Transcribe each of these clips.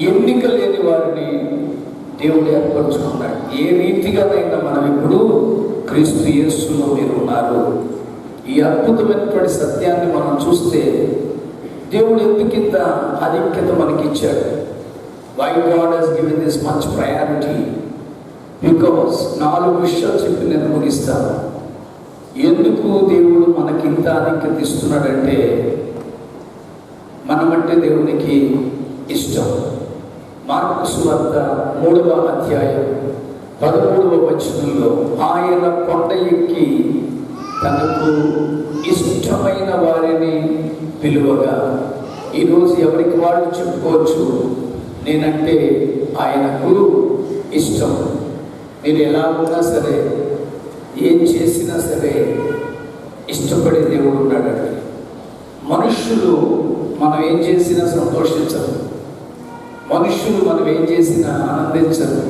ఎన్నిక లేని వారిని దేవుడు ఏర్పరచుకున్నాడు. ఏ రీతిగానైనా మనం ఇప్పుడు క్రీస్తు యేసులో మీరు ఉన్నారు. ఈ అద్భుతమైనటువంటి సత్యాన్ని మనం చూస్తే దేవుడు ఎందుకింత ఆధిక్యత మనకిచ్చాడు? Why God has given this much priority? Because 4 విషయాలు చెప్పి నేను ముగిస్తాను. ఎందుకు దేవుడు మనకింత ఆధిక్యత ఇస్తున్నాడంటే, మనమంటే దేవునికి ఇష్టం. మార్కు సువార్త 3వ అధ్యాయం 13వ వచనంలో ఆయన కొండ ఎక్కి తనకు ఇష్టమైన వారిని పిలువగా, ఈరోజు ఎవరికి వాళ్ళు చెప్పుకోవచ్చు, నేనంటే ఆయనకు ఇష్టం. మీరు ఎలా ఉన్నా సరే, ఏం చేసినా సరే ఇష్టపడే దేవుడు ఉన్నాడండి. మనుషులు మనం ఏం చేసినా సంతోషించరు, మనుషులు మనం ఏం చేసినా ఆనందించరు,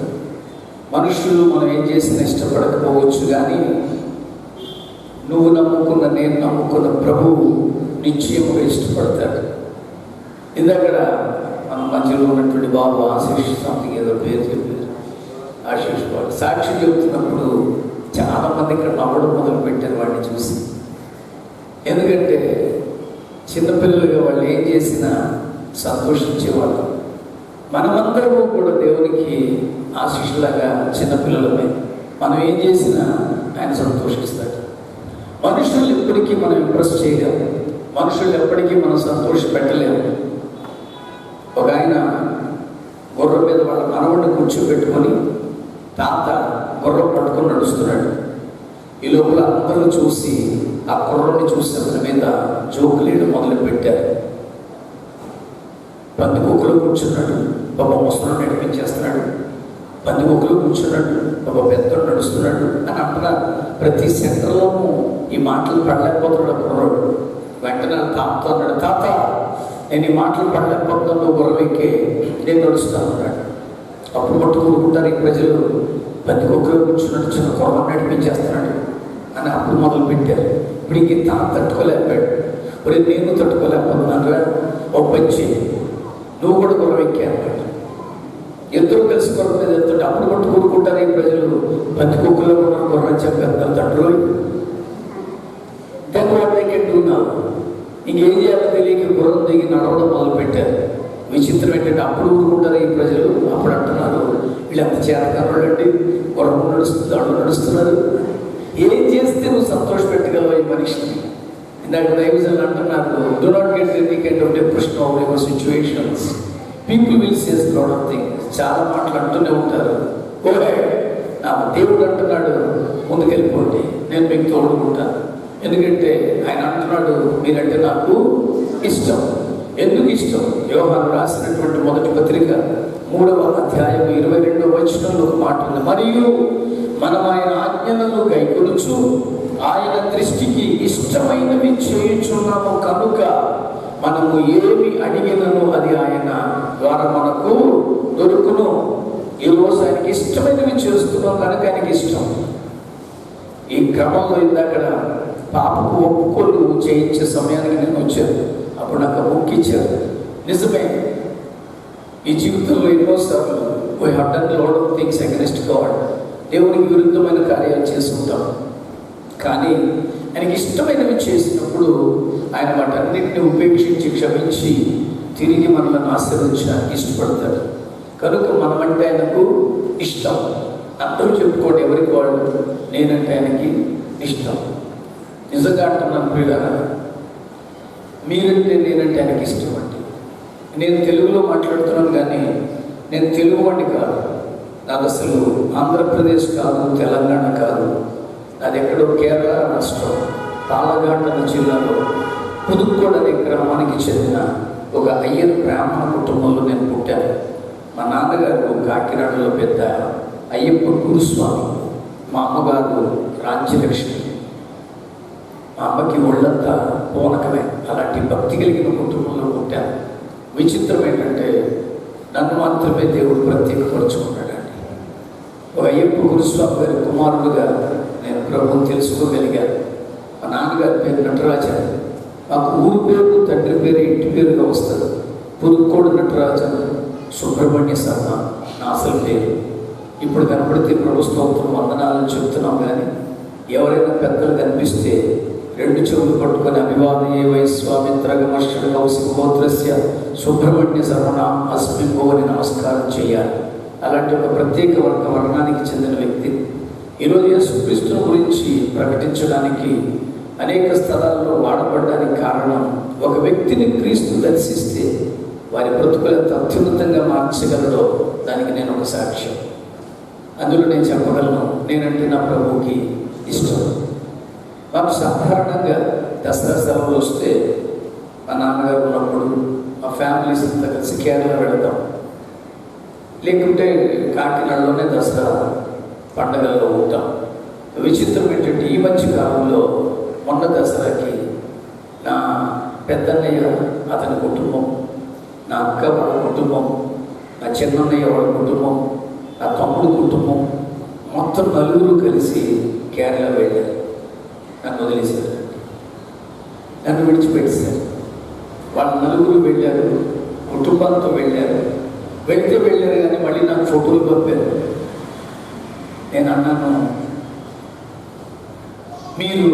మనుషులు మనం ఏం చేసినా ఇష్టపడకపోవచ్చు. కానీ నువ్వు నమ్ముకున్న, నేను నమ్ముకున్న ప్రభువు నిశ్చయముగా ఇష్టపడతాడు. ఇందక్కడ మన మధ్యలో ఉన్నటువంటి బాబు ఆశీష్ సంథింగ్ ఏదో పేరు చెప్పారు, ఆశీష్ బాబు సాక్షి చెబుతున్నప్పుడు చాలామంది ఇక్కడ నవ్వడం మొదలు పెట్టారు వాడిని చూసి. ఎందుకంటే చిన్నపిల్లలుగా వాళ్ళు ఏం చేసినా సంతోషించేవాళ్ళు. మనమందరము కూడా దేవునికి ఆశీస్సులాగా చిన్నపిల్లలమే. మనం ఏం చేసినా ఆయన సంతోషిస్తాడు. మనుషులు ఎప్పటికీ మనం ఇంప్రెస్ చేయలేము, మనుషులు ఎప్పటికీ మనం సంతోష పెట్టలేము. ఒక ఆయన గుర్రం మీద వాళ్ళ మనవడిని కూర్చోబెట్టుకొని తాత గుర్రం పట్టుకొని నడుస్తున్నాడు. ఈ లోపల అందరూ చూసి ఆ గుర్రాన్ని చూసి అతని మీద జోకులేయడం మొదలు పెట్టారు. పందికొక్కులో కూర్చున్నాడు, పాప ముసలాన్ని నడిపించేస్తున్నాడు. పందికొక్కులో కూర్చున్నాడు, పాప పెద్దోడు నడుస్తున్నాడు అని అంటున్నారు. ప్రతి సెంటర్లోనూ ఈ మాటలు పడలేకపోతున్నాడు కుర్రాడు. వెంటనే తాతతో అన్నాడు, తాత నేను ఈ మాటలు పడలేకపోతున్నాను, నువ్వు గుర్రం ఎక్కి నేను నడుస్తాను అన్నాడు. అప్పుడు పట్టు కూరుకుంటారు ఈ ప్రజలు, పందికొక్కులో కూర్చున్నాడు, చిన్న కుర్రం నడిపించేస్తున్నాడు అని అప్పుడు మొదలు పెట్టారు. ఇప్పుడు ఇంక తాత తట్టుకోలేకపోయాడు. ఒరే నేను తట్టుకోలేకపోతున్నాను రా, ఓ పచ్చి నువ్వు కూడా గుర్రం ఎక్కి అన్నాడు. ఇద్దరు కలిసి గుర్రం మీద వెళ్తుంటే అప్పుడు పట్టు కూరుకుంటారు ఈ ప్రజలు, పందికొక్కులో ఉన్న గుర్రం చెప్పారు తండ్రులు then what they can do now. ఇంకేం చేయాలో తెలియక గుర్రం దిగి నడవడం మొదలు పెట్టారు. విచిత్రం ఏంటంటే అప్పుడు ఊరుకుంటారు ఈ ప్రజలు. అప్పుడు అంటున్నారు, వీళ్ళు ఎంత చేతకారులండి, గుర్రం నడుస్తుంది, అడుగు నడుస్తున్నారు. ఏం చేస్తే నువ్వు సంతోష పెట్టగలవు ఈ మనిషిని? ఇందాక దైవజనులు అంటున్నారు, do not get any kind of depression over your situations. People will says lot of things. చాలా మాటలు అంటూనే ఉంటారు. నా దేవుడు అంటున్నాడు ముందుకెళ్ళిపోండి, నేను మీకు తోడుకుంటాను. ఎందుకంటే ఆయన అంటున్నాడు మీరంటే నాకు ఇష్టం. ఎందుకు ఇష్టం? యోహాను రాసినటువంటి మొదటి పత్రిక 3వ అధ్యాయం 22వ వచనంలో ఒక మాట ఉంది, మరియు మనం ఆయన ఆజ్ఞలను గైకొనుచు ఆయన దృష్టికి ఇష్టమైనవి చేయుచున్నాము కనుక మనము ఏమి అడిగినను అది ఆయన ద్వారా మనకు దొరుకును. ఈరోజు ఆయనకి ఇష్టమైనవి చేస్తున్నాం కనుక ఆయనకి ఇష్టం. ఈ క్రమంలో ఇందాక పాపకు ఒప్పుకోలు చేయించే సమయానికి నేను వచ్చాను. అప్పుడు నాకు బుక్ ఇచ్చారు. నిజమే, ఈ జీవితంలో ఎన్నోసార్లు we have done lot of things against God. దేవునికి విరుద్ధమైన కార్యాలు చేసుకుంటాం. కానీ ఆయనకి ఇష్టమైనవి చేసినప్పుడు ఆయన వాటన్నిటిని ఉపేక్షించి క్షమించి తిరిగి మనల్ని ఆశీర్వదించడానికి ఇష్టపడతాడు. కనుక మనమంటే ఆయనకు ఇష్టం. అందరూ చెప్పుకోండి ఎవరికి వాళ్ళు, నేనంటే ఆయనకి ఇష్టం. నిజంగా అంటున్నాను ప్రియులారా, మీరంటే నేనంటే ఆయనకి ఇష్టం అండి. నేను తెలుగులో మాట్లాడుతున్నాను కానీ నేను తెలుగు వాడిని కాదు. నాకు అసలు ఆంధ్రప్రదేశ్ కాదు, తెలంగాణ కాదు, అది ఎక్కడో కేరళ రాష్ట్రం పాలఘాట్ జిల్లాలో పుదుక్కోడ్ అనే గ్రామానికి చెందిన ఒక అయ్యర్ బ్రాహ్మణ కుటుంబంలో నేను పుట్టాను. మా నాన్నగారు కాకినాడలో పెద్ద అయ్యప్ప గురుస్వామి, మా అమ్మగారు రాజ్యలక్ష్మి. మా అమ్మకి ఒళ్ళంతా పూనకమే. అలాంటి భక్తి కలిగిన కుటుంబంలో పుట్టాను. విచిత్రం ఏంటంటే నన్ను మాత్రమే దేవుడు ప్రత్యేకపరుచుకున్నాడండి. ఒక అయ్యప్ప గురుస్వామి గారి కుమారుడుగా నేను ప్రభువుని తెలుసుకోగలిగాను. మా నాన్నగారి పేరు నటరాజన్. మాకు ఊరు పేరు, తండ్రి పేరు, ఇంటి పేరుగా వస్తుంది. పుదుక్కోడు నటరాజన్, సుబ్రహ్మణ్య శర్మ నా అసలు పేరు. ఇప్పుడు కనపడితే ప్రభు స్తోత్రం వందనాలను చెప్తున్నాం, కానీ ఎవరైనా పెద్దలు కనిపిస్తే రెండు చెవులు పట్టుకొని అభివాదయే వైశ్వామిత్రగమర్షణ కౌశికోత్రస్య సుబ్రహ్మణ్య శర్మణ అస్మింభో అని నమస్కారం చేయాలి. అలాంటి ఒక ప్రత్యేక వర్ణానికి చెందిన వ్యక్తి. ఈరోజు యేసుక్రీస్తుని గురించి ప్రకటించడానికి అనేక స్థలాల్లో వాడబడడానికి కారణం, ఒక వ్యక్తిని క్రీస్తు దర్శిస్తే వారి బ్రతుకులు ఎంత అత్యున్నతంగా మార్చగలడో దానికి నేను ఒక సాక్ష్యం. అందులో నేను చెప్పగలను, నేనంటే నా ప్రభువుకి ఇష్టం. మాకు సాధారణంగా దసరా సెలవులు వస్తే మా నాన్నగారు ఉన్నప్పుడు మా ఫ్యామిలీస్ అంతా కలిసి కేరళ వెళతాం, లేకుంటే కాకినాడలోనే దసరా పండగల్లో ఉంటాం. విచిత్రం ఏంటంటే ఈ మధ్య కాలంలో మొన్న దసరాకి నా పెద్దన్నయ్య అతని కుటుంబం, నా అక్క వాళ్ళ కుటుంబం, నా చిన్నన్నయ్య వాళ్ళ కుటుంబం, నా తమ్ముడు కుటుంబం మొత్తం నలుగురు కలిసి కేరళ వెళ్ళారు. నన్ను వదిలేశారు, నన్ను విడిచిపెట్టేశారు. వాళ్ళు నలుగురు వెళ్ళారు, కుటుంబంతో వెళ్ళారు. వెళ్ళారు కానీ మళ్ళీ నాకు ఫోటోలు పంపారు. నేను అన్నాను, మీరు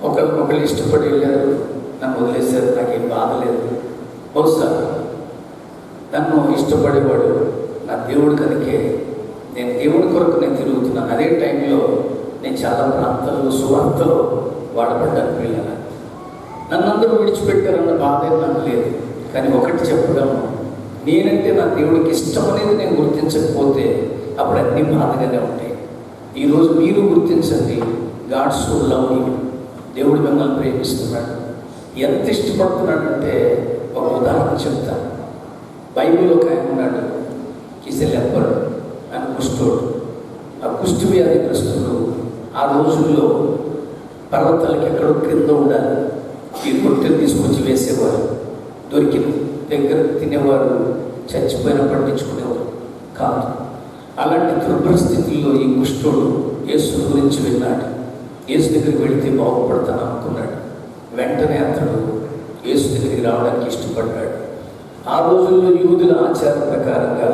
ఒకళ్ళు ఇష్టపడి వెళ్ళారు, నన్ను వదిలేశారు, నాకేం బాధ లేదు. బహుశా నన్ను ఇష్టపడేవాడు నా దేవుడు కనుకే నేను దేవుడి కొరకు నేను తిరుగుతున్నాను. అదే టైంలో నేను చాలా ప్రాంతాల్లో సువార్తలో వాడబడ్డానికి వెళ్ళాను. నన్ను అందరూ విడిచిపెట్టారన్న బాధ నాకు లేదు. కానీ ఒకటి చెప్పగలను, నేనంటే నా దేవుడికి ఇష్టం అనేది నేను గుర్తించకపోతే అప్పుడు అన్నీ బాధగానే ఉంటాయి. ఈరోజు మీరు గుర్తించండి, గాడ్ సో లవ్ యూ. దేవుడు మిమ్మల్ని ప్రేమిస్తున్నాడు. ఎంత ఇష్టపడుతున్నాడంటే ఒక ఉదాహరణ చెప్తాను. బైబిల్ ఒక ఆయన ఉన్నాడు, ఈజ్ ఎ లెపర్డ్, ఆయన కుష్ఠుడు. ఆ కుష్టి వ్యాధిగ్రస్తులు ఆ రోజుల్లో పర్వతాలకి ఎక్కడో క్రింద ఉండాలి, ఈ రొట్టెలు తీసుకొచ్చి వేసేవారు. దొరికిన దగ్గర తినేవారు, చచ్చిపోయిన పట్టించుకునేవారు కాదు. అలాంటి దుర్పరిస్థితుల్లో ఈ కుష్ఠుడు యేసు గురించి విన్నాడు. యేసు దగ్గరికి వెళితే బాగుపడతాను అనుకున్నాడు. వెంటనే అతడు యేసు దగ్గరికి రావడానికి ఇష్టపడ్డాడు. ఆ రోజుల్లో యూదుల ఆచార ప్రకారంగా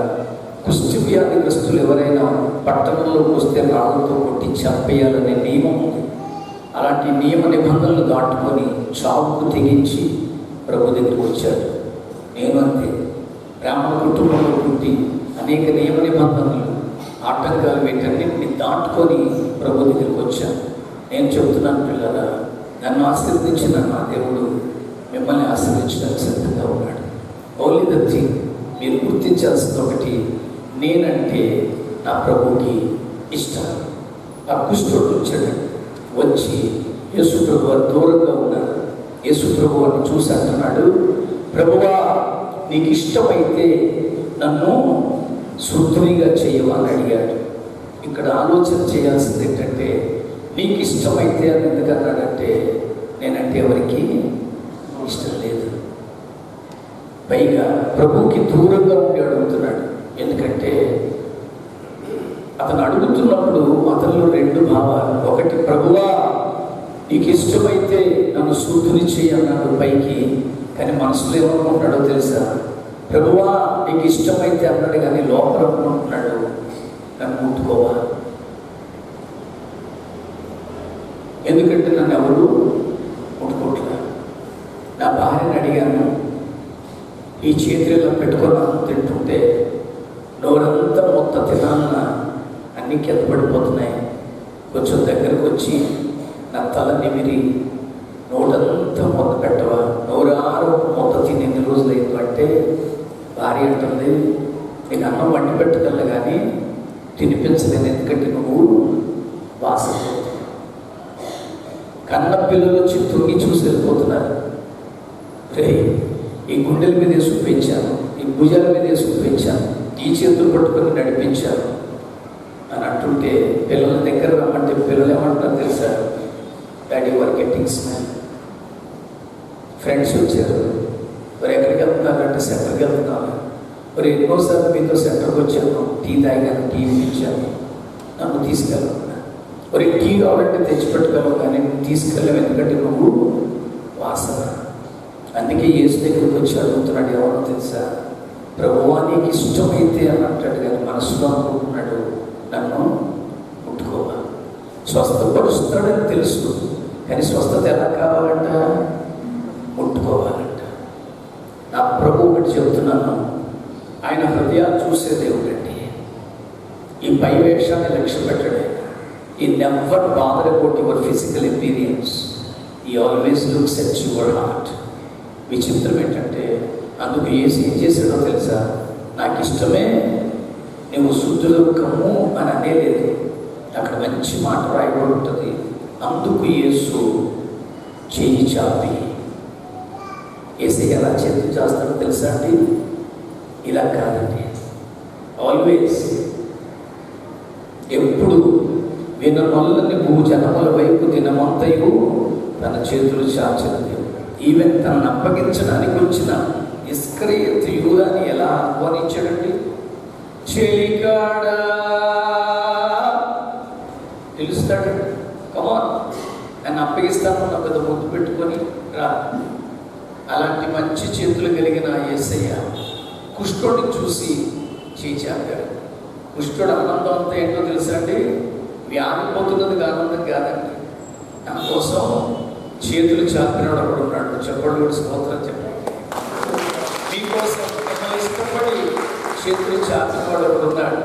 కుష్టి వ్యాధిగ్రస్తులు ఎవరైనా పట్టణంలోకి వస్తే రాళ్ళతో కొట్టి చంపేయాలనే నియమం ఉంది. అలాంటి నియమ నిబంధనలు దాటుకొని చావుకు తెగించి ప్రభు దగ్గరికి వచ్చాడు. నేను అంతే, బ్రాహ్మణ కుటుంబంలో పుట్టి అనేక నియమ నిబంధనలు ఆటంకాలు వీటన్నింటినీ దాటుకొని ప్రభు దగ్గరికి వచ్చాను. నేను చెబుతున్నాను, పిల్లరా, నన్ను ఆశీర్వదించిన నా దేవుడు మిమ్మల్ని ఆశీర్వదించడానికి సిద్ధంగా ఉన్నాడు. ఓన్లీ ద థింగ్ మీరు గుర్తించాల్సింది ఒకటి, నేనంటే నా ప్రభువుకి ఇష్టం. ఆ కుష్ఠుడు వచ్చాడు, వచ్చి యేసు ప్రభు వారు దూరంగా ఉన్నారు. యేసు ప్రభు వారిని చూసి అంటున్నాడు, ప్రభువా నీకు ఇష్టమైతే నన్ను శుద్ధునిగా చేయమని అడిగాడు. ఇక్కడ ఆలోచన చేయాల్సింది ఏంటంటే, నీకు ఇష్టమైతే అని ఎందుకన్నాడంటే, నేనంటే ఎవరికి ఇష్టం లేదు. పైగా ప్రభువుకి దూరంగా ఉండి అడుగుతున్నాడు. ఎందుకంటే అతను అడుగుతున్నప్పుడు అతనిలో రెండు భావాలు. ఒకటి, ప్రభువా నీకు ఇష్టమైతే నన్ను శుద్ధుని చేయి అన్నాడు పైకి, కానీ మనసులో ఏమనుకుంటున్నాడో తెలుసా? ప్రభువా నీకు ఇష్టమైతే అన్నాడు, కానీ లోపల అనుకుంటున్నాడు, నన్ను ముట్టుకోవా, ఎందుకంటే నన్ను ఎవరు ముట్టుకోవట్లేదు. నా భార్యని అడిగాను, ఈ చేతుల్లో పెట్టుకొని తింటుంటే నోరంతా మొత్తం తినాలన్న అన్నీ కింద పడిపోతున్నాయి. కొంచెం దగ్గరకు వచ్చి నా తల నిమిరి నోటంతా మొత్త పెట్టవా, నోరారు మొత్త తిని ఎన్ని రోజులు అయిందంటే భార్య అంటుంది, నీకు అన్నం వండి పెట్టగల కానీ తినిపించలేదు, ఎందుకంటే నువ్వు వాసన కన్న పిల్లలు వచ్చి తొంగి చూసి వెళ్ళిపోతున్నారు. రే, ఈ గుండెల మీద వేసి పెంచాను, ఈ భుజాల మీద వేసి పెంచాను, ఈ చేతులు పట్టుకొని నడిపించాను అని అంటుంటే పిల్లల దగ్గర రమ్మంటే పిల్లలు ఏమంటారు తెలుసా? డాడీ వర్ గెట్టింగ్ స్మెల్. ఫ్రెండ్స్ వచ్చారు, మరి ఎక్కడికి వెళ్తున్నారంటే సెంటర్కి వెళ్తున్నాను. మరి ఎన్నోసార్లు మీతో సెంటర్కి వచ్చాను, టీ తాగాను, టీ ఇచ్చాను, నన్ను తీసుకెళ్ళను. మరి టీ కావాలంటే తెచ్చిపెట్టుకోను, కానీ నువ్వు తీసుకెళ్ళావు, ఎందుకంటే నువ్వు వాసన. అందుకే యేసు దగ్గరికి వచ్చి అడుగుతున్నాడు, ఎవరో తెలుసా? ప్రభువా నీకు ఇష్టమైతే అని అంటాడు, కానీ మనసులో అనుకుంటున్నాడు నన్ను ముట్టుకోవాలి. స్వస్థపరుస్తాడని తెలుసు, కానీ స్వస్థత ఎలా కావాలంట? ముట్టుకోవాలంట. నా ప్రభు ఒకటి చెబుతున్నాను, ఆయన హృదయాలు చూసే దేవుడండి. ఈ పై వేషాన్ని లక్ష్య పెట్టడే. He never bother about your physical appearance, he always looks at your heart. విచిత్రం ఏంటంటే అందుకు ఏం చేశాడో తెలుసా? నాకు ఇష్టమే నువ్వు శుద్ధులు కమ్ము అని అనేలేదు. అక్కడ మంచి మాట రాయబడి ఉంటుంది. అందుకు యేసు చేయి చాపి, ఏసై ఎలా చేతి చేస్తాడో తెలుసా అండి? ఇలా కాదండి. ఆల్వేస్ ఎప్పుడు విననొల్లని భూజనముల వైపు దినమంతయు తన చేతులు చాచిన దేవుడు. ఈవెన్ తనను అప్పగించడానికి వచ్చిన ఇస్కరియోతు యూదాని ఎలా ఆహ్వానించాడండి? చెలికాడా పిలుస్తాడు, కమాన్ నన్ను అప్పగిస్తాను నా పెద్ద ముద్దు పెట్టుకొని రా. అలాంటి మంచి చేతులు కలిగిన యేసయ్య కుష్ఠుడిని చూసి చేచాడు. కుష్ఠుడు ఆనందం అంతా ఏంటో తెలుసా అండి? వ్యాధిపోతున్నది ఆనందం కాదండి. నా కోసం చేతులు చాపినాడు అక్కడ ఉన్నాడు. చెప్పండి కూడా స్తోత్రం చెప్పండి. మీకోసం మిమ్మల్ని ఇష్టపడి చేతులు చాపినాడు అక్కడ ఉన్నాడు.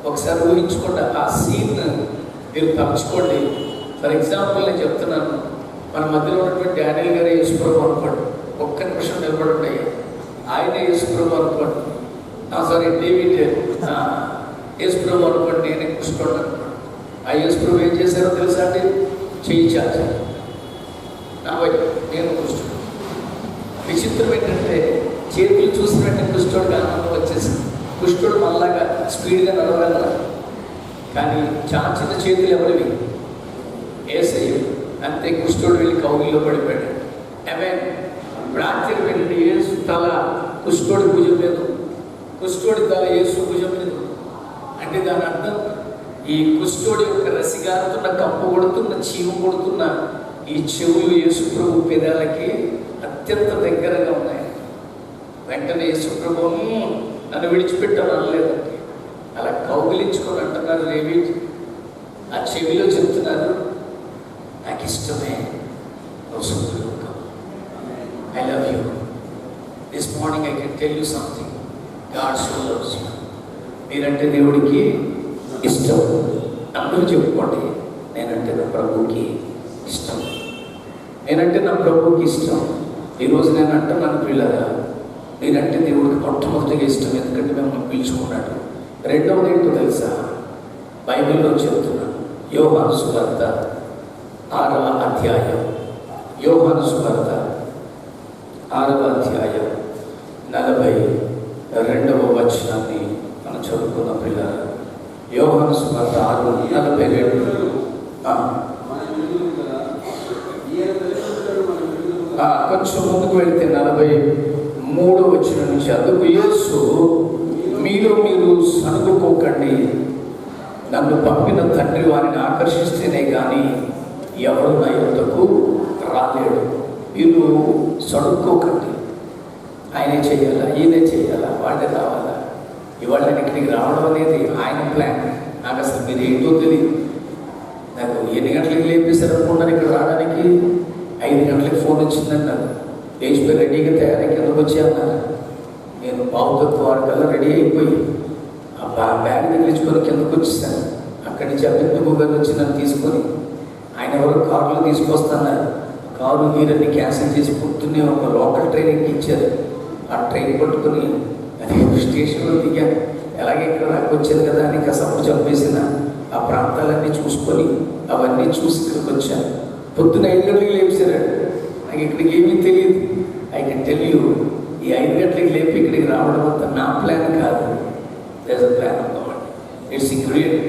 ఒకసారి ఊహించుకోండి ఆ సీన్, మీరు తలుచుకోండి. ఫర్ ఎగ్జాంపుల్ నేను చెప్తున్నాను, మన మధ్యలో ఉన్నటువంటి డానియల్ గారు యేసుప్రభు అనుకోండి. ఒక్క నిమిషం నిలబడండి, ఆయన యేసుప్రభు అనుకోండి. సారీ డేవిడ్ యేసుప్రభు అనుకోండి, నేనే కుష్ఠుడు అనుకోండి. ఆ యేసుప్రభు ఏం చేశారో తెలుసా అండి? చేయి చాచారు నా వైపు, నేను కుష్ఠుడు. విచిత్రం ఏంటంటే చేతులు చూసినట్టే కుష్ఠుడికి ఆనందం వచ్చేసింది. కుష్ఠుడు మళ్ళాగా స్పీడ్గా నడవగలరా, కానీ చాచిన చేతులు ఎవరివి? యేసయ్య. అంతే, కుష్ఠుడు వెళ్ళి కౌగిల్లో పడిపోయాడు. ఆమేన్. ఇప్పుడు ఆశ్చర్యం ఏంటంటే యేసు తల కుష్ఠుడి భుజం మీద, కుష్ఠుడి తల యేసు భుజం మీద. అంటే దాని అర్థం ఈ కుష్ఠుడి యొక్క రసిగారుతున్న, కంపు కొడుతున్న, చీము కొడుతున్న ఈ చెవులు యేసుప్రభు పెదాలకి అత్యంత దగ్గరగా ఉన్నాయి. వెంటనే యేసుప్రభు నన్ను విడిచిపెట్టాను అనలేదండి, అలా కౌగిలించుకొని అంటున్నారు. లేవి ఆ చెవిలో చెప్తున్నారు, నాకు ఇష్టమే నువ్వు శుద్ధులు కమ్ము. I love you. This morning I can tell you something. God so loves you. మీరంటే దేవుడికి ఇష్టం. అందరూ చెప్పుకోండి, నేనంటే నా ప్రభువుకి ఇష్టం. నేనంటే నా ప్రభువుకి ఇష్టం. ఈరోజు నేను అంటున్నాను పిల్లగా, నేనంటే దేవుడికి మొట్టమొదటిగా ఇష్టం. ఎందుకంటే మిమ్మల్ని పిలుచుకున్నాడు. రెండవది ఏంటో తెలుసా? బైబిల్లో చెప్తున్నాను. యోహాను సువార్త 6వ అధ్యాయం, యోహాను సువార్త 6వ అధ్యాయం 42వ వచనాన్ని మనం చదువుకున్న పిల్లల. యోహాను సువార్త 6:42. కొంచెం ముందుకు వెళితే 43వ వచనం నుంచి, అందుకు యేసు మీలో మీరు సనుగుకోకండి, నన్ను పంపిన తండ్రి వారిని ఆకర్షిస్తేనే కానీ ఎవరు నా యొద్దకు రాలేడు. మీరు సడుక్కోకండి, ఆయనే చేయాలా, ఈయనే చేయాలా, వాళ్ళే రావాలా. ఇవాళ నేను ఇక్కడికి రావడం అనేది ఆయన ప్లాన్. నాకు అసలు మీరు ఏంటో తెలియదు. నాకు ఎన్ని గంటలకి లేపేశారు అనుకుంటాను ఇక్కడ రావడానికి? 5 గంటలకి ఫోన్ వచ్చిందన్నారు. లేచిపోయి రెడీగా తయారై కిందకు వచ్చి అన్నారు. నేను 5:15 కల్లా రెడీ అయిపోయి ఆ బ్యాగ్ తగిలించుకొని కిందకు వచ్చేసాను. అక్కడి నుంచి అభినందన గారు వచ్చి నన్ను తీసుకొని ఆయన ఎవరో కారులో తీసుకొస్తున్నారు. కారు మీరన్నీ క్యాన్సిల్ చేసి పొద్దున్నే ఒక లోకల్ ట్రైన్ ఇచ్చారు. ఆ ట్రైన్ పట్టుకొని అది స్టేషన్లో దిగాను. ఎలాగే ఇక్కడ నాకు వచ్చేది కదా అని కసపు చంపేసిన ఆ ప్రాంతాలన్నీ చూసుకొని అవన్నీ చూసి ఇక్కడికి వచ్చాను. పొద్దున్న 5 గంటలకి లేపేశారు. నాకు ఇక్కడికి ఏమీ తెలియదు. ఐ కెన్ టెల్ యూ, ఈ 5 గంటలకి లేపి ఇక్కడికి రావడం అంతా నా ప్లాన్ కాదు. There is a plan of God. It's a great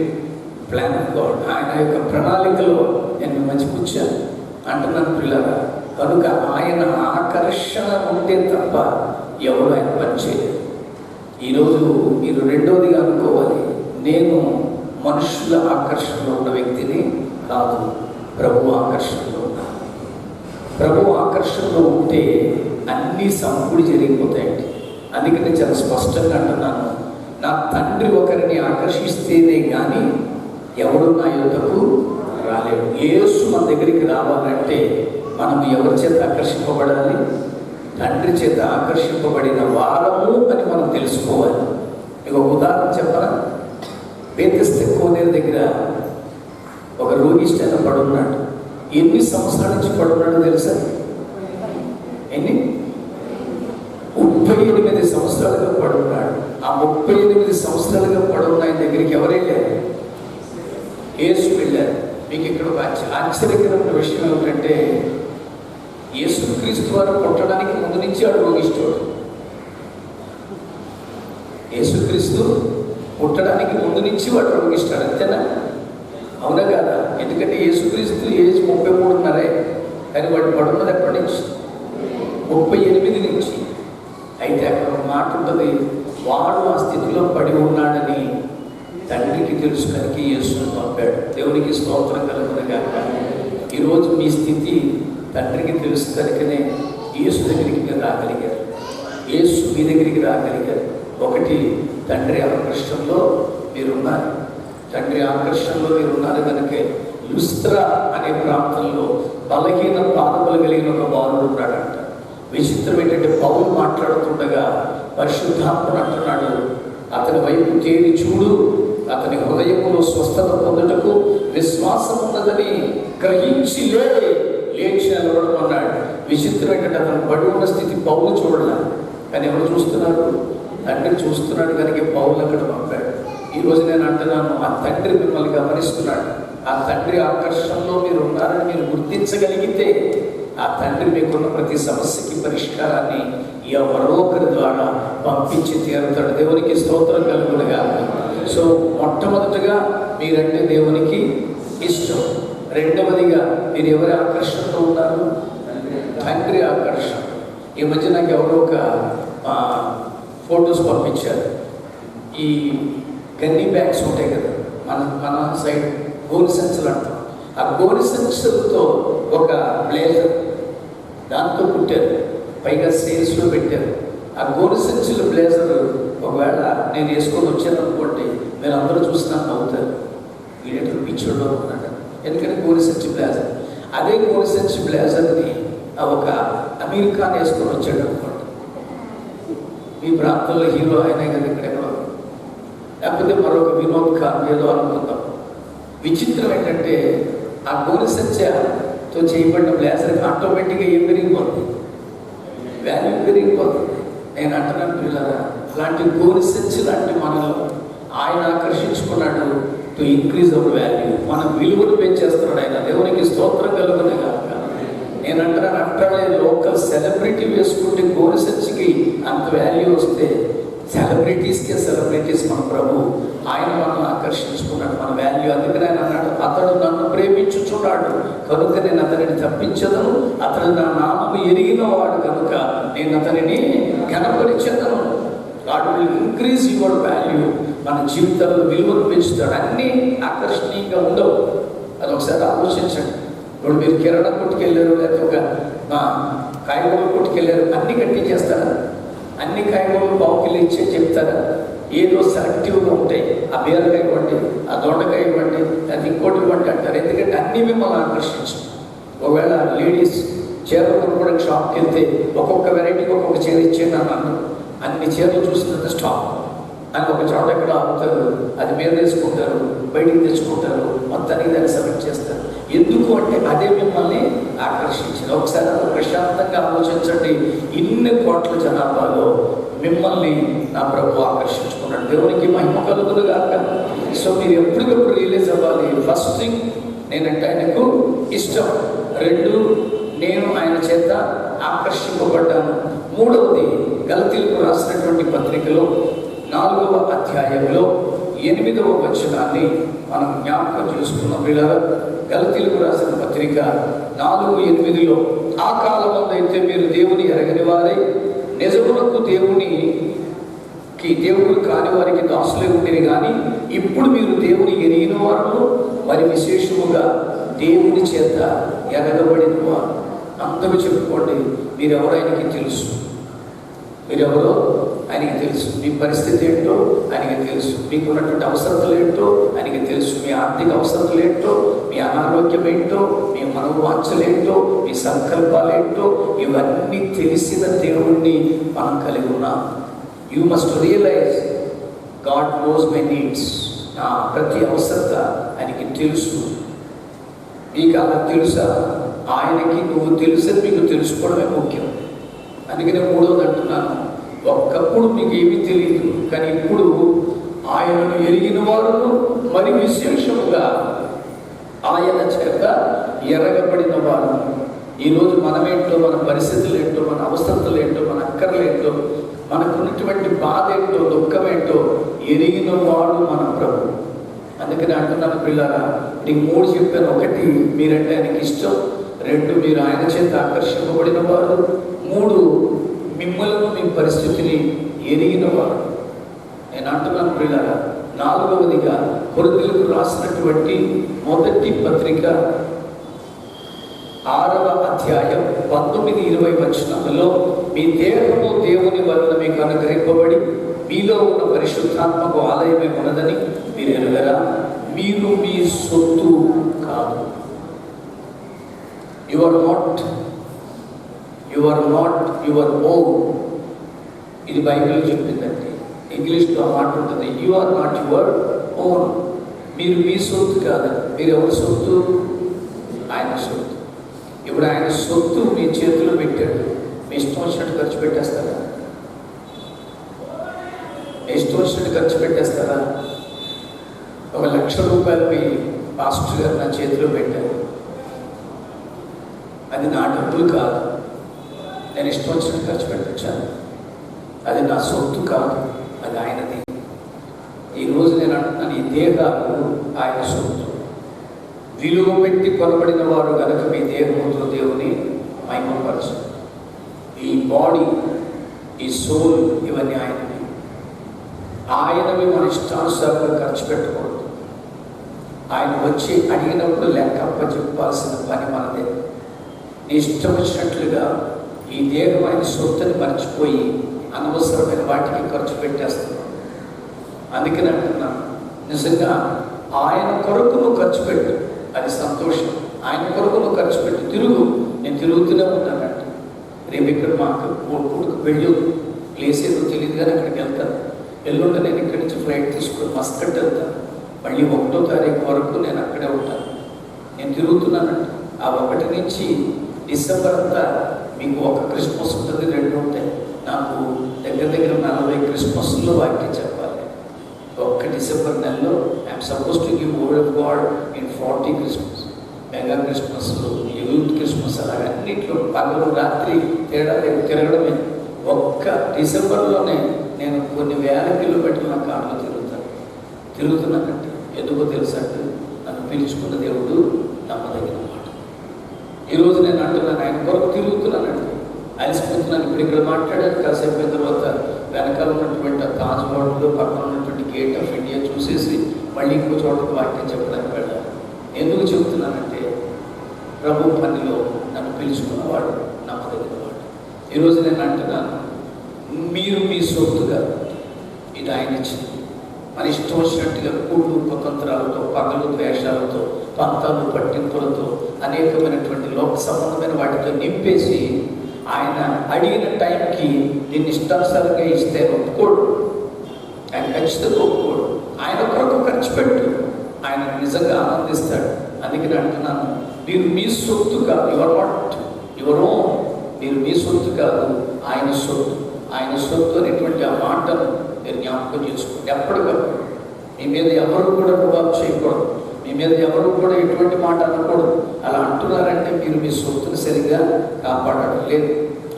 plan of God. ఆయన యొక్క ప్రణాళికలో నేను మంచి కూర్చాను అంటున్నాను పిల్లరా. కనుక ఆయన ఆకర్షణ ఉంటే తప్ప ఎవరు ఆయన పనిచేయలేదు. ఈరోజు మీరు రెండవదిగా అనుకోవాలి, నేను మనుషుల ఆకర్షణలో ఉన్న వ్యక్తిని కాదు, ప్రభు ఆకర్షణలో ఉన్నాను. ప్రభు ఆకర్షణలో ఉంటే అన్నీ సమకూడి జరిగిపోతాయండి. అందుకని చాలా స్పష్టంగా అంటున్నాను, నా తండ్రి ఒకరిని ఆకర్షిస్తేనే కానీ ఎవడు నా యొద్దకు రాలేడు. యేసు మన దగ్గరికి రావాలంటే మనం ఎవరి చేత ఆకర్షింపబడాలి? తండ్రి చేత ఆకర్షింపబడిన వారము అని మనం తెలుసుకోవాలి. మీకు ఒక ఉదాహరణ చెప్పరా? బేతెస్దా కోనేరు దగ్గర ఒక రోగిష్టి అయిన పడున్నాడు. ఎన్ని సంవత్సరాల నుంచి పడున్నాడో తెలుసా? ఎన్ని? 38 సంవత్సరాలుగా పడున్నాడు. ఆ 38 సంవత్సరాలుగా పడున్న ఆయన దగ్గరికి ఎవరే లేరు, యేసు వెళ్ళారు. మీకు ఇక్కడ ఒక ఆశ్చర్యకరమైన విషయం ఏమిటంటే, యేసుక్రీస్తు వారు పుట్టడానికి ముందు నుంచి వాడు రోగిష్ఠుడు. యేసుక్రీస్తు పుట్టడానికి ముందు నుంచి వాడు రోగిస్తాడు, అంతేనా? అవునా కాదా? ఎందుకంటే యేసుక్రీస్తు ఏజ్ 33.5, కానీ వాడు పడున్నది ఎప్పటి నుంచి? 38 నుంచి. అయితే అక్కడ ఒక మాట ఉంటుంది, వాడు ఆ స్థితిలో పడి ఉన్నాడని తండ్రికి తెలుసు కనుక యేసును పంపాడు. దేవునికి స్తోత్రం కలుగునుగాక. ఈరోజు మీ స్థితి తండ్రికి తెలుసు కనుకనే యేసు దగ్గరికి మీరు రాగలిగారు, యేసు మీ దగ్గరికి రాగలిగారు. ఒకటి, తండ్రి ఆకర్షణలో మీరున్నారు. తండ్రి ఆకర్షణలో మీరున్నారు కనుకే లుస్త్రా అనే ప్రాంతంలో బలహీన పాదములు కలిగిన ఒక బాలుడు ఉన్నాడంట. విచిత్రం ఏంటంటే, పౌలు మాట్లాడుతుండగా పరిశుద్ధాత్ముడు అంటున్నాడు, అతని వైపు తేరి చూడు, అతని హృదయంలో స్వస్థత పొందుటకు విశ్వాసం ఉన్నదని గ్రహించి లేచి నిలబడమన్నాడు. విచిత్రం ఏంటంటే, అతను పడి ఉన్న స్థితి పౌలు చూడాలి, కానీ ఎవరు చూస్తున్నారు? తండ్రి చూస్తున్నాడు కనుక పౌలు అక్కడ పంపాడు. ఈరోజు నేను అంటున్నాను, ఆ తండ్రి మిమ్మల్ని గమనిస్తున్నాడు. ఆ తండ్రి ఆకర్షణలో మీరు ఉన్నారని మీరు గుర్తించగలిగితే ఆ తండ్రి మీకున్న ప్రతి సమస్యకి పరిష్కారాన్ని ఎవరో ఒకరి ద్వారా పంపించి తీరుతాడు. దేవునికి స్తోత్రం కలుగునుగా. సో మొట్టమొదటిగా మీరంటే దేవునికి ఇష్టం. రెండవదిగా మీరు ఎవరి ఆకర్షణతో ఉన్నారు? తండ్రి ఆకర్షణ. ఈ మధ్య నాకు ఎవరో ఒక ఫొటోస్ పంపించారు. ఈ గన్నీ బ్యాగ్స్ ఉంటాయి కదా, మన సైడ్ గోని సంచులు అంటాం. ఆ గోని సంచులతో ఒక బ్లేజర్ దాంతో కుట్టారు, పైగా సేల్స్లో పెట్టారు. ఆ గోని సంచుల బ్లేజర్ ఒకవేళ నేను వేసుకొని వచ్చాను అనుకోండి, మీరు అందరూ చూసినా నవ్వుతారు, వీడేంటి పిచ్చోడ్లో ఉన్నాడు. ఎందుకంటే గోని సంచి బ్లేజర్. అదే గోని సంచి బ్లేజర్ని ఒక అమీర్ ఖాన్ వేసుకొని వచ్చాడు అనుకోండి, మీ ప్రాంతంలో హీరో అయినా కదా ఇక్కడెక్కడో, లేకపోతే మరొక వినోద్ ఖాన్ ఏదో అనుకుందాం. విచిత్రం ఏంటంటే, ఆ గోని సంచతో చేయబడిన బ్లేజర్కి ఆటోమేటిక్గా ఏం పెరిగిపోతుంది? వాల్యూ పెరిగిపోతుంది. నేను అంటున్నాను పిల్లరా, అలాంటి గోని సంచి లాంటి మనలో ఆయన ఆకర్షించుకున్నాడు టు ఇంక్రీజ్ అవర్ వాల్యూ. మన విలువను పెంచేస్తున్నాడు ఆయన. దేవునికి స్తోత్రం కలుగునే కాక. నేను అంటున్నాను, అట్లనే లోకల్ సెలబ్రిటీ వేసుకుంటే గోని సంచికి అంత వాల్యూ వస్తే సెలబ్రిటీస్ మన ప్రభు. ఆయన మనల్ని ఆకర్షించుకున్నాడు, మన వాల్యూ. అందుకని ఆయన అన్నాడు, అతడు నన్ను ప్రేమించుచున్నాడు కనుక నేను అతనిని తప్పించదను, అతడు నా నామము ఎరిగిన వాడు కనుక నేను అతనిని కనపరిచెదను. God will increase your value. మన జీవితంలో విలువను పెంచుతాడు. అన్నీ ఆకర్షణీయంగా ఉండవు. అది ఒకసారి ఆలోచించండి. ఇప్పుడు మీరు కిరాణా కొట్టుకెళ్ళారు, లేకపోతే ఒక కాయగూరలు కొట్టుకెళ్ళారు, అన్నీ కట్టించేస్తారా? అన్ని కాయగూరలు పావుకిల్లు ఇచ్చే చెప్తారా? ఏదో సెలెక్టివ్గా ఉంటాయి. ఆ బీరకాయ ఇవ్వండి, ఆ దొండకాయ ఇవ్వండి, అది ఇంకోటి ఇవ్వండి అంటారు. ఎందుకంటే అన్నీ మిమ్మల్ని ఆకర్షించు. ఒకవేళ లేడీస్ చీర కొనుక్కోవడానికి షాప్కి వెళ్తే ఒక్కొక్క వెరైటీకి ఒక్కొక్క చీర ఇచ్చేది అన్నాను. అన్ని చీరలు చూసినంత స్టాక్ అని ఒక చోట ఎక్కడ ఆపుతారు, అది మీద వేసుకుంటారు, బయటికి తెచ్చుకుంటారు, మొత్తానికి దాన్ని సెలెక్ట్ చేస్తారు. ఎందుకు అంటే అదే మిమ్మల్ని ఆకర్షించింది. ఒకసారి ప్రశాంతంగా ఆలోచించండి. ఇన్ని కోట్ల జనాభాలో మిమ్మల్ని నా ప్రభు ఆకర్షించుకున్నాడు. దేవునికి మహిమ కలుగును గాక. సో మీరు ఎప్పటికప్పుడు రియలైజ్ అవ్వాలి. ఫస్ట్ థింగ్, నేనంటే ఆయనకు ఇష్టం. 2, నేను ఆయన చేత ఆకర్షింపబడ్డాను. 3వది, గలతీయులకు రాసినటువంటి పత్రికలో 4వ అధ్యాయంలో 8వ వచనాన్ని మనం జ్ఞాపకం చేసుకున్నాం. వీళ్ళ గలతీయులకు రాసిన పత్రిక 4:8, ఆ కాలమందైతే మీరు దేవుని ఎరగని వారై నిజమునకు దేవుడు కాని వారికి దాసులై ఉండేది, కానీ ఇప్పుడు మీరు దేవుని ఎరిగిన వారు, మరి విశేషముగా దేవుని చేత ఎరగబడిన వారు. అందరూ చెప్పుకోండి, మీరెవరైనాకి తెలుసు. మీరెవరో ఆయనకి తెలుసు. మీ పరిస్థితి ఏంటో ఆయనకి తెలుసు. మీకున్నటువంటి అవసరతలు ఏంటో ఆయనకి తెలుసు. మీ ఆర్థిక అవసరతలు ఏంటో, మీ అనారోగ్యం ఏంటో, మీ మనోవాంఛలు ఏంటో, మీ సంకల్పాలు ఏంటో, ఇవన్నీ తెలిసిన దేవుణ్ణి మనం కలిగి ఉన్నాం. You must realise God knows my needs. నా ప్రతి అవసరత ఆయనకి తెలుసు. మీకు అలా తెలుసా? ఆయనకి నువ్వు తెలుసని మీకు తెలుసుకోవడమే ముఖ్యం. అందుకనే మూడవది అంటున్నాను, ఒక్కప్పుడు మీకు ఏమీ తెలియదు, కానీ ఇప్పుడు ఆయనను ఎరిగిన వారు మరి విశేషముగా ఆయన చేత ఎరగబడిన వారు. ఈరోజు మనమేంటో, మన పరిస్థితులు ఏంటో, మన అవసరతలు ఏంటో, మన అక్కర్లేంటో, మనకున్నటువంటి బాధ ఏంటో, దుఃఖం ఏంటో ఎరిగిన వాడు మన ప్రభు. అందుకని అంటున్నాను పిల్లరా, నీకు 3 చెప్పాను. 1, మీరంటే ఆయనకి ఇష్టం. 2, మీరు ఆయన చేత ఆకర్షింపబడిన వారు. 3, మిమ్మల్ని మీ పరిస్థితిని ఎరిగిన వారు. నేను అంటున్నాను పిల్లరా, 4వదిగా కొరింథీయులకు రాసినటువంటి మొదటి పత్రిక 6వ అధ్యాయం 19-20 వచనాలలో, మీ దేహము దేవుని వలన మీకు అనుగ్రహింపబడి మీలో ఉన్న పరిశుద్ధాత్మకు ఆలయమే ఉన్నదని మీరు ఎరుగరా? మీరు మీ సొత్తు కాదు. You are not your own. ఇది బైబిల్ చెప్పిందండి. ఇంగ్లీష్లో ఆ మాట ఉంటుంది, you are not your own. మీరు మీ సొత్తు కాదు. మీరు ఎవరి సొత్తు? ఆయన సొత్తు. ఇప్పుడు ఆయన సొత్తు మీ చేతిలో పెట్టాడు. మీ ఇష్టం వచ్చినట్టు ఖర్చు పెట్టేస్తారా? మీ ఇష్టం వచ్చినట్టు ఖర్చు పెట్టేస్తారా? 1,00,000 రూపాయలు మీ పాస్టర్ గారు నా చేతిలో పెట్టారు. అది నా డబ్బులు కాదు. నేను ఇష్టం వచ్చినట్టు ఖర్చు పెట్టచ్చాను. అది నా సొత్తు కాదు, అది ఆయనది. ఈరోజు నేను అంటున్నాను, ఈ దేహాలు ఆయన సొత్తు. విలువ పెట్టి కొనబడిన వారు కనుక మీ దేహంతో దేవుని మహిమపరచు. ఈ బాడీ, ఈ సోల్, ఇవన్నీ ఆయనవి. ఆయనవి మన ఇష్టానుసారంగా ఖర్చు పెట్టకూడదు. ఆయన వచ్చి అడిగినప్పుడు లెక్క అప్పచెప్పాల్సిన పని మనదే. నీ ఇష్టం వచ్చినట్లుగా ఈ దేహం ఆయన సొత్తుని మర్చిపోయి అనవసరమైన వాటికి ఖర్చు పెట్టేస్తున్నాం. అందుకని అంటున్నాను, నిజంగా ఆయన కొరకు నువ్వు ఖర్చు పెట్టు, అది సంతోషం. ఆయన కొరకు నువ్వు ఖర్చు పెట్టు. తిరుగు. నేను తిరుగుతూనే ఉంటానంట. రేపు ఇక్కడ మాకు కొడుకు పెళ్ళి ప్లేస్ ఏదో తెలియదు కానీ అక్కడికి వెళ్తాను. ఎల్లుండి నేను ఇక్కడి నుంచి ఫ్లైట్ తీసుకుని మస్కట్ వెళ్తాను. మళ్ళీ 1వ తారీఖు వరకు నేను అక్కడే ఉంటాను. నేను తిరుగుతున్నానంట. ఆ 1 నుంచి డిసెంబర్ అంతా మీకు 1 క్రిస్మస్ ఉంటుంది, 2 ఉంటాయి. నాకు దగ్గర 40 క్రిస్మస్లో వాక్యం చెప్పాలి. 1 డిసెంబర్ నెలలో I'm suppose to give word of God in 40 Christmas, mega క్రిస్మస్లు, యూత్ క్రిస్మస్, అలాగే అన్నింటిలో పగలు రాత్రి తేడా తిరగడమే. 1 డిసెంబర్లోనే నేను కొన్ని వేల కిలోమీటర్ల నా కార్లో తిరుగుతున్నానంటే ఎందుకో తెలుసంటే, నన్ను పిలుచుకున్న దేవుడు నమ్మదగిన మాట. ఈరోజు నేను అంటున్నాను, ఆయన కొరకు తిరుగుతున్నానండి. అలసిపోతున్నాను. ఇప్పుడు ఇక్కడ మాట్లాడాను. కాసేపు అయిన తర్వాత వెనకాల ఉన్నటువంటి ఆ తాజ్ హోటల్లో పక్కన ఉన్నటువంటి గేట్ ఆఫ్ ఇండియా చూసేసి మళ్ళీ ఇంకో చోటకు వాక్యం చెప్పడానికి వెళ్ళాలి. ఎందుకు చెబుతున్నానంటే, ప్రభు పనిలో నన్ను పిలుచుకున్నవాడు నమ్మదగినవాడు. ఈరోజు నేను అంటున్నాను, మీరు మీ సొత్తుగా, ఇది ఆయన ఇచ్చింది. మన ఇష్టం వచ్చినట్టుగా కూళ్ళు కుతంత్రాలతో, పగలు ద్వేషాలతో, పంతాలు పట్టింపులతో, అనేకమైనటువంటి లోక సంబంధమైన వాటితో నింపేసి ఆయన అడిగిన టైంకి దీన్ని ఇష్టానుసారంగా ఇస్తే ఒప్పుకోడు. ఆయన ఖచ్చితంగా ఒప్పుకోడు. ఆయన కొరకు ఖర్చు పెట్టు, ఆయన నిజంగా ఆనందిస్తాడు. అందుకని అంటున్నాను, మీరు మీ సొత్తు కాదు. Your not your own. మీరు మీ సొత్తు కాదు, ఆయన సొత్తు. ఆయన సొత్తు అనేటువంటి ఆ మాటను మీరు జ్ఞాపకం చేసుకోండి. ఎప్పటికప్పుడు మీ మీద ఎవరు కూడా ప్రభావం చేయకూడదు. మీ మీద ఎవరు కూడా ఎటువంటి మాట అనకూడదు. అలా అంటున్నారంటే మీరు మీ సొత్తును సరిగ్గా కాపాడడం లేదు.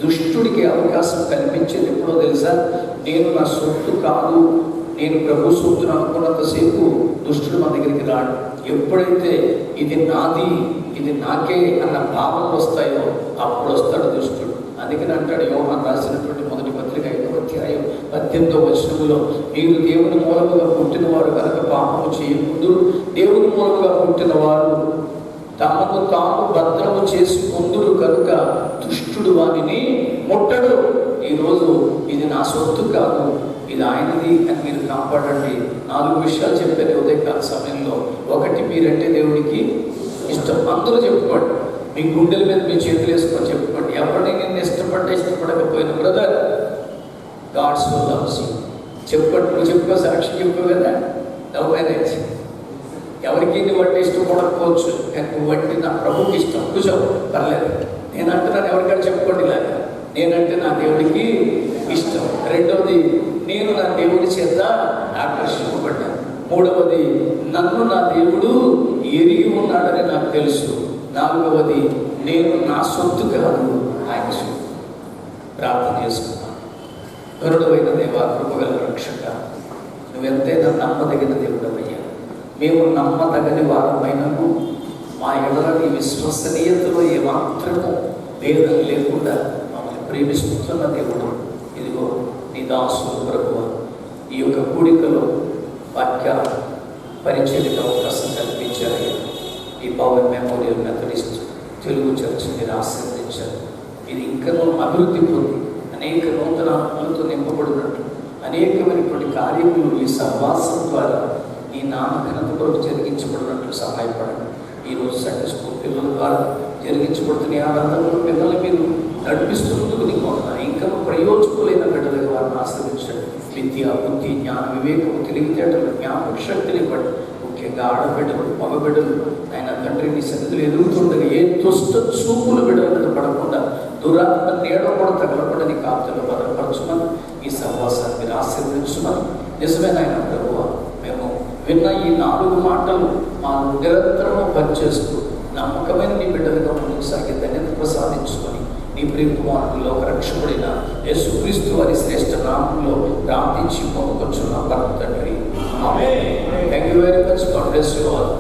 దుష్టుడికి అవకాశం కల్పించేది ఎప్పుడో తెలుసా? నేను నా సొత్తు కాదు, నేను ప్రభు సొత్తును అనుకున్నంతసేపు దుష్టుడు మన దగ్గరికి రాడు. ఎప్పుడైతే ఇది నాది, ఇది నాకే అన్న భావనలు వస్తాయో అప్పుడు వస్తాడు దుష్టుడు. అందుకని అంటాడు యోహాను రాసినటువంటి 1వ పత్రిక 5వ అధ్యాయం 18వ వచనంలో, మీరు దేవుని మూలముగా పుట్టినవారు కనుక పాపము చేయకూడదు. దేవుని మూలముగా పుట్టినవారు తమను తాము భద్రము చేసి పొందుడు కనుక దుష్టుడు వానిని ముట్టడు. ఈరోజు ఇది నా సొత్తు కాదు, ఇది ఆయనది అని మీరు కాపాడండి. 4 విషయాలు చెప్పారు ఉదయకాల సమయంలో. 1, మీరంటే దేవుడికి ఇష్టం. అందరూ చెప్పుకోండి, మీ గుండెల మీద మీ చేతులు వేసుకొని చెప్పుకోండి. ఎవరిని నేను ఇష్టపడకపోయిన brother, God's so loves you. చెప్పుకోండి, నువ్వు చెప్పుకో, సాక్షి చెప్పుకో కదా. లవ్ మ్యారేజ్ ఎవరికి నువ్వు అంటే ఇష్టపడకపోవచ్చు, కానీ నువ్వంటే నా ప్రభుకి ఇష్టం. కూర్చో, పర్లేదు. నేను అంటున్నాను, ఎవరికైనా చెప్పుకోండి ఇలాగా, నేనంటే నా దేవుడికి ఇష్టం. 2వది, నేను నా దేవుడి చేత ఆకర్షింపబడ్డాను. 3వది, నన్ను నా దేవుడు ఎరిగి ఉన్నాడని నాకు తెలుసు. 4వది, నేను నా సొత్తు కాదు, ఆయన సొత్తు. ప్రార్థన చేసుకున్నాను. గరుడవైన దేవా, కృపగల రక్షక, నువ్వెంతైనా నమ్మదగిన దేవుడవయ్యా. మేము నమ్మదగని వారమైనను మా ఎడల నీ విశ్వసనీయతలో ఏమాత్రము భేదం లేకుండా మమ్మల్ని ప్రేమిస్తున్న దేవుడు. ఇదిగో నీ దాసులు ప్రభువా, ఈ యొక్క కూడికలో వాక్య పరిచర్యకు అవకాశం కల్పించారు. ఈ Pavan memorial Methodist Telugu church మీరు ఆశీర్వదించారు. ఇది ఇంకా అభివృద్ధి పొంది అనేక నూతన ఆత్మలతో నింపబడినట్టు అనేకమైనటువంటి కార్యములు ఈ సహవాసం ద్వారా ఈ నామఘనత కొరకు జరిగించబడినట్లు సహాయపడండి. ఈరోజు సండే స్కూల్ పిల్లల ద్వారా జరిగించబడుతున్న ఆరాధనలో పిల్లల్ని మీరు నడిపిస్తున్నందుకు నీకు వందనాలు. ఇంకా ప్రయోజకులైన బిడ్డలుగా వారిని ఆశ్రయించండి. విద్య, బుద్ధి, జ్ఞాన, వివేకము, తెలివితేటలు, జ్ఞాపక శక్తిని ఇవ్వండి. ముఖ్యంగా ఆడబిడ్డలు, మగబిడ్డలు ఆయన తండ్రి నీ సన్నిధిలో ఎదుగుతుండగా ఏ దుష్ట చూపులు బిడ్డల మీద పడకుండా, దురాత్మ నీడ కూడా తగలకుండా నీ కాపుదలు భద్రపరచుమని, ఈ సహవాసాన్ని మీరు ఆశీర్వదించుమని. నిజమే నాయన ప్రభువా, మేము విన్న ఈ 4 మాటలు మా నిరంతరము పనిచేస్తూ నమ్మకమైన నీ బిడ్డలుగా ముందుకు సాగే ధన్యత ప్రసాదించుకొని నీ ప్రియకుమారుడు లోకరక్షకుడైన యేసుక్రీస్తు వారి శ్రేష్ఠ నామంలో ప్రార్థించి పొందుకొచ్చున్న పరమ తండ్రి. Amen. Thank you very much. God bless you all.